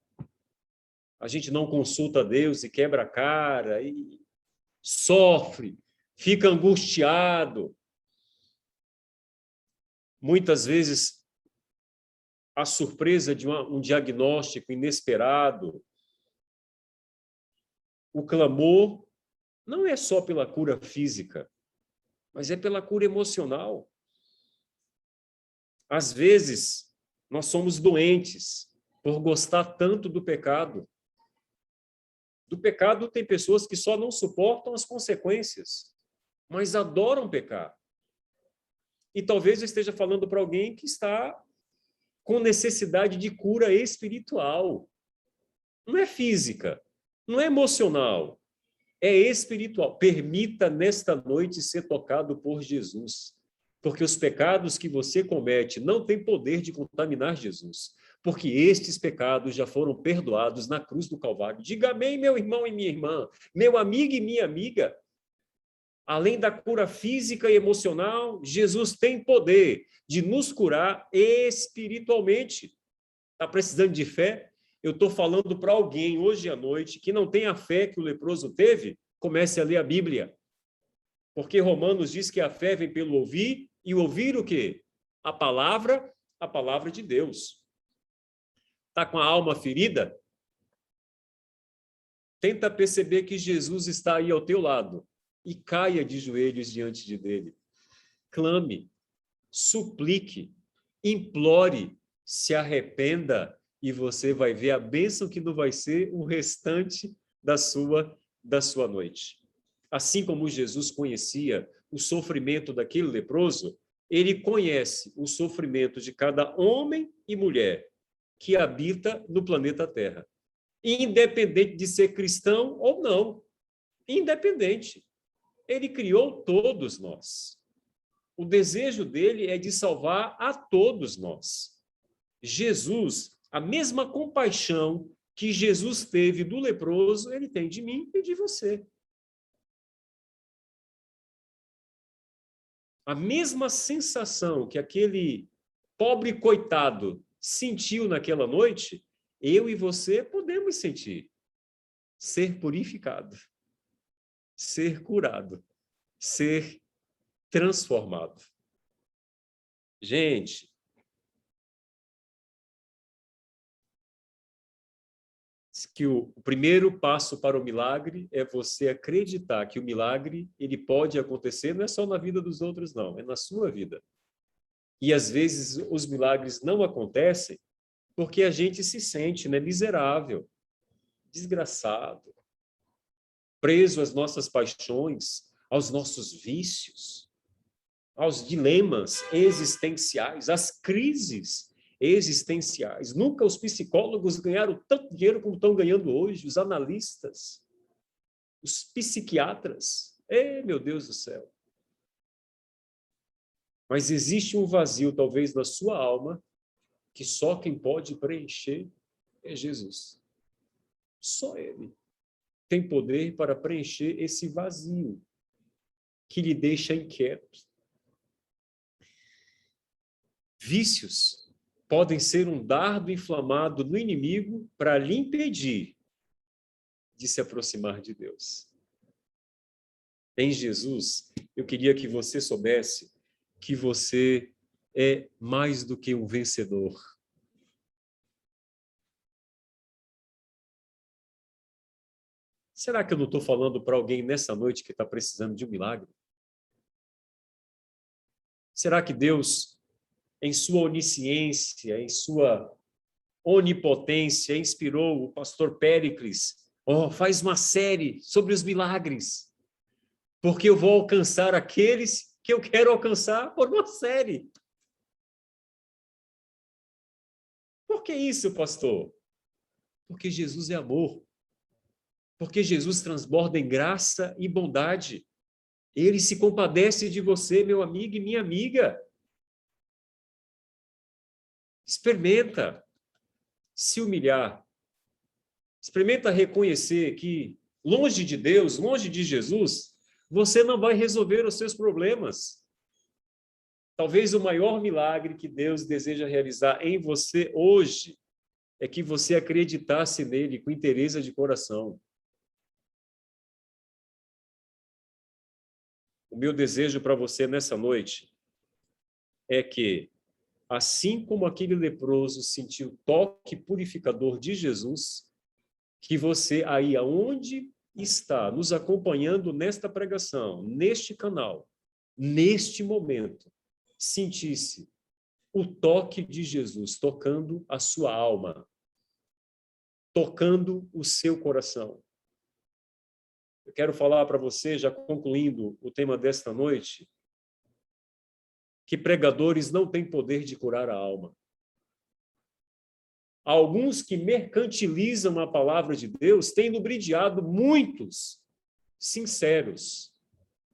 a gente não consulta Deus e quebra a cara, e sofre, fica angustiado. Muitas vezes, a surpresa de um diagnóstico inesperado, o clamor não é só pela cura física, mas é pela cura emocional. Às vezes, nós somos doentes por gostar tanto do pecado. Do pecado tem pessoas que só não suportam as consequências, mas adoram pecar. E talvez eu esteja falando para alguém que está com necessidade de cura espiritual. Não é física, não é emocional, é espiritual. Permita nesta noite ser tocado por Jesus, porque os pecados que você comete não têm poder de contaminar Jesus, porque estes pecados já foram perdoados na cruz do Calvário. Diga amém, meu irmão e minha irmã, meu amigo e minha amiga. Além da cura física e emocional, Jesus tem poder de nos curar espiritualmente. Está precisando de fé? Eu estou falando para alguém hoje à noite que não tem a fé que o leproso teve, comece a ler a Bíblia. Porque Romanos diz que a fé vem pelo ouvir, e ouvir o quê? A palavra de Deus. Está com a alma ferida? Tenta perceber que Jesus está aí ao teu lado e caia de joelhos diante dele. Clame, suplique, implore, se arrependa e você vai ver a bênção que não vai ser o restante da sua noite. Assim como Jesus conhecia o sofrimento daquele leproso, ele conhece o sofrimento de cada homem e mulher que habita no planeta Terra, independente de ser cristão ou não, independente. Ele criou todos nós. O desejo dele é de salvar a todos nós. Jesus, a mesma compaixão que Jesus teve do leproso, ele tem de mim e de você. A mesma sensação que aquele pobre coitado sentiu naquela noite, eu e você podemos sentir. Ser purificado, ser curado, ser transformado. Gente, que o primeiro passo para o milagre é você acreditar que o milagre ele pode acontecer não é só na vida dos outros, não, é na sua vida. E às vezes os milagres não acontecem porque a gente se sente, né, miserável, desgraçado, preso às nossas paixões, aos nossos vícios, aos dilemas existenciais, às crises existenciais. Nunca os psicólogos ganharam tanto dinheiro como estão ganhando hoje, os analistas, os psiquiatras. Meu Deus do céu. Mas existe um vazio, talvez, na sua alma, que só quem pode preencher é Jesus. Só Ele tem poder para preencher esse vazio que lhe deixa inquieto. Vícios podem ser um dardo inflamado no inimigo para lhe impedir de se aproximar de Deus. Em Jesus, eu queria que você soubesse que você é mais do que um vencedor. Será que eu não estou falando para alguém nessa noite que está precisando de um milagre? Será que Deus, em sua onisciência, em sua onipotência, inspirou o pastor Péricles? Faz uma série sobre os milagres. porque eu vou alcançar aqueles que eu quero alcançar por uma série. Por que isso, pastor? Porque Jesus é amor. Porque Jesus transborda em graça e bondade. Ele se compadece de você, meu amigo e minha amiga. Experimenta se humilhar. Experimenta reconhecer que, longe de Deus, longe de Jesus, você não vai resolver os seus problemas. Talvez o maior milagre que Deus deseja realizar em você hoje é que você acreditasse nele com inteireza de coração. O meu desejo para você nessa noite é que, assim como aquele leproso sentiu o toque purificador de Jesus, que você aí aonde está nos acompanhando nesta pregação, neste canal, neste momento, sentisse o toque de Jesus tocando a sua alma, tocando o seu coração. Eu quero falar para você, já concluindo o tema desta noite, que pregadores não têm poder de curar a alma. Alguns que mercantilizam a palavra de Deus têm ludibriado muitos sinceros.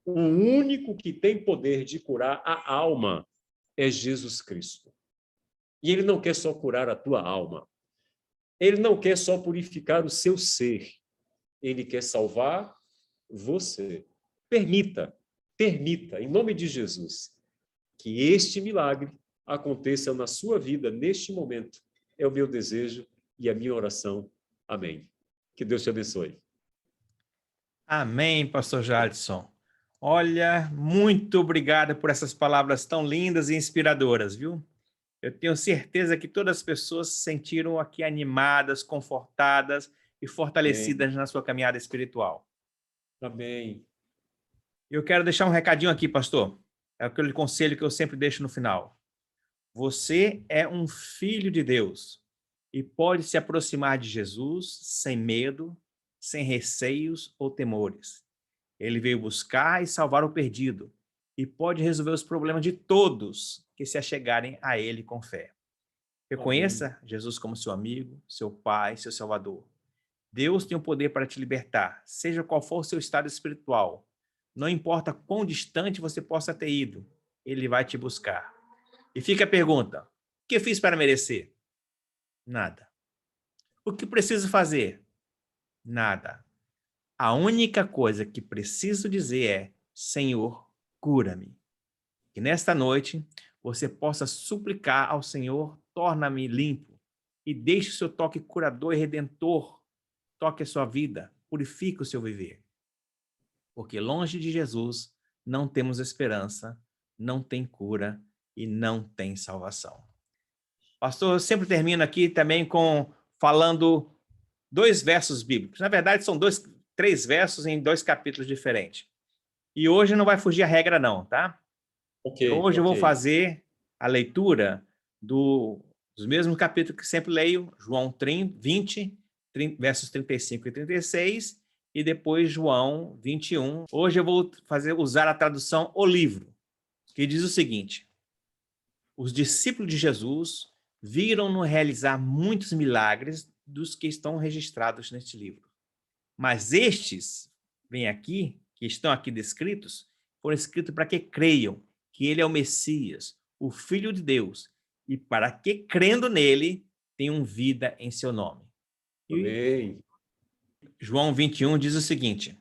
O único que tem poder de curar a alma é Jesus Cristo. E ele não quer só curar a tua alma. Ele não quer só purificar o seu ser. Ele quer salvar você. Permita, em nome de Jesus, que este milagre aconteça na sua vida neste momento. É o meu desejo e a minha oração. Amém. Que Deus te abençoe. Amém, pastor Jadson. Olha, muito obrigado por essas palavras tão lindas e inspiradoras, viu? Eu tenho certeza que todas as pessoas se sentiram aqui animadas, confortadas e fortalecidas na sua caminhada espiritual. Amém. Eu quero deixar um recadinho aqui, pastor. É aquele conselho que eu sempre deixo no final. Você é um filho de Deus e pode se aproximar de Jesus sem medo, sem receios ou temores. Ele veio buscar e salvar o perdido e pode resolver os problemas de todos que se achegarem a ele com fé. Reconheça Jesus como seu amigo, seu pai, seu salvador. Deus tem o poder para te libertar, seja qual for o seu estado espiritual. Não importa quão distante você possa ter ido, ele vai te buscar. E fica a pergunta, o que eu fiz para merecer? Nada. O que preciso fazer? Nada. A única coisa que preciso dizer é, Senhor, cura-me. Que nesta noite você possa suplicar ao Senhor, torna-me limpo e deixe o seu toque curador e redentor, toque a sua vida, purifique o seu viver. Porque longe de Jesus não temos esperança, não tem cura e não tem salvação. Pastor, eu sempre termino aqui também falando 2 versos bíblicos. Na verdade, são 3 versos em 2 capítulos diferentes. E hoje não vai fugir a regra não, tá? Hoje eu vou fazer a leitura dos mesmos capítulos que sempre leio, João 20, versos 35 e 36, e depois João 21. Hoje eu vou usar a tradução O Livro, que diz o seguinte: os discípulos de Jesus viram-no realizar muitos milagres dos que estão registrados neste livro. Mas estes, que estão aqui descritos, foram escritos para que creiam que ele é o Messias, o Filho de Deus, e para que, crendo nele, tenham vida em seu nome. Amém. João 21 diz o seguinte: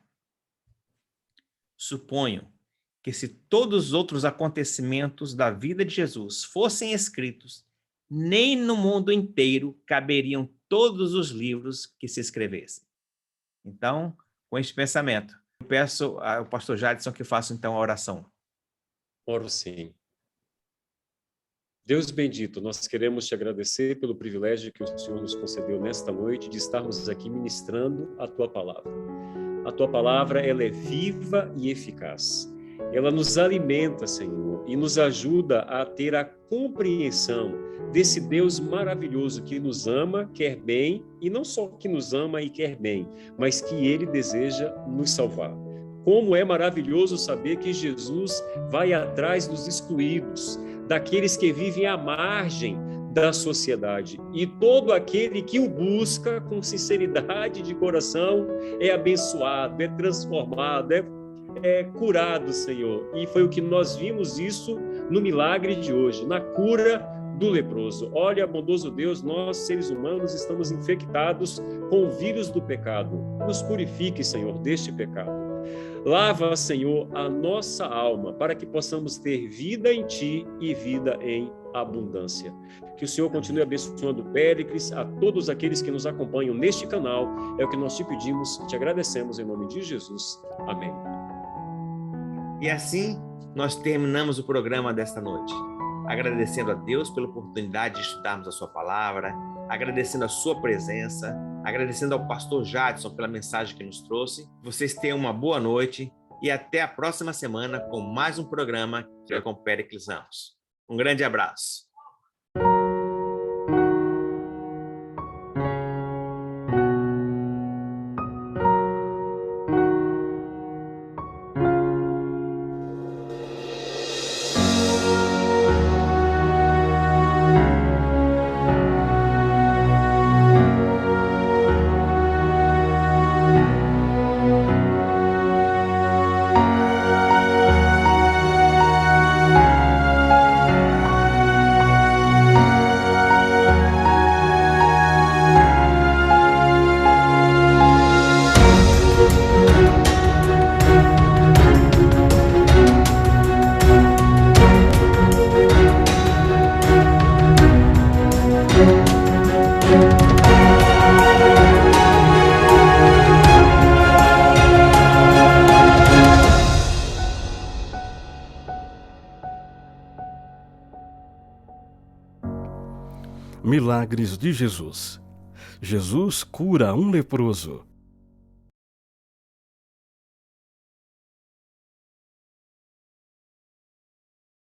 suponho que se todos os outros acontecimentos da vida de Jesus fossem escritos, nem no mundo inteiro caberiam todos os livros que se escrevessem. Então, com este pensamento, eu peço ao pastor Jadson que faça então a oração. Oro sim. Deus bendito, nós queremos te agradecer pelo privilégio que o Senhor nos concedeu nesta noite de estarmos aqui ministrando a tua palavra. A tua palavra, ela é viva e eficaz. Ela nos alimenta, Senhor, e nos ajuda a ter a compreensão desse Deus maravilhoso que nos ama, quer bem, e não só que nos ama e quer bem, mas que Ele deseja nos salvar. Como é maravilhoso saber que Jesus vai atrás dos excluídos, daqueles que vivem à margem da sociedade. E todo aquele que o busca com sinceridade de coração é abençoado, é transformado, é curado, Senhor. E foi o que nós vimos isso no milagre de hoje, na cura do leproso. Olha, bondoso Deus, nós, seres humanos, estamos infectados com o vírus do pecado. Nos purifique, Senhor, deste pecado. Lava, Senhor, a nossa alma, para que possamos ter vida em Ti e vida em abundância. Que o Senhor continue abençoando o Péricles, a todos aqueles que nos acompanham neste canal. É o que nós te pedimos e te agradecemos em nome de Jesus. Amém. E assim, nós terminamos o programa desta noite. Agradecendo a Deus pela oportunidade de estudarmos a sua palavra, agradecendo a sua presença, agradecendo ao pastor Jadson pela mensagem que nos trouxe. Vocês tenham uma boa noite e até a próxima semana com mais um programa que é com Péricles Ramos. Um grande abraço. Milagres de Jesus. Jesus cura um leproso.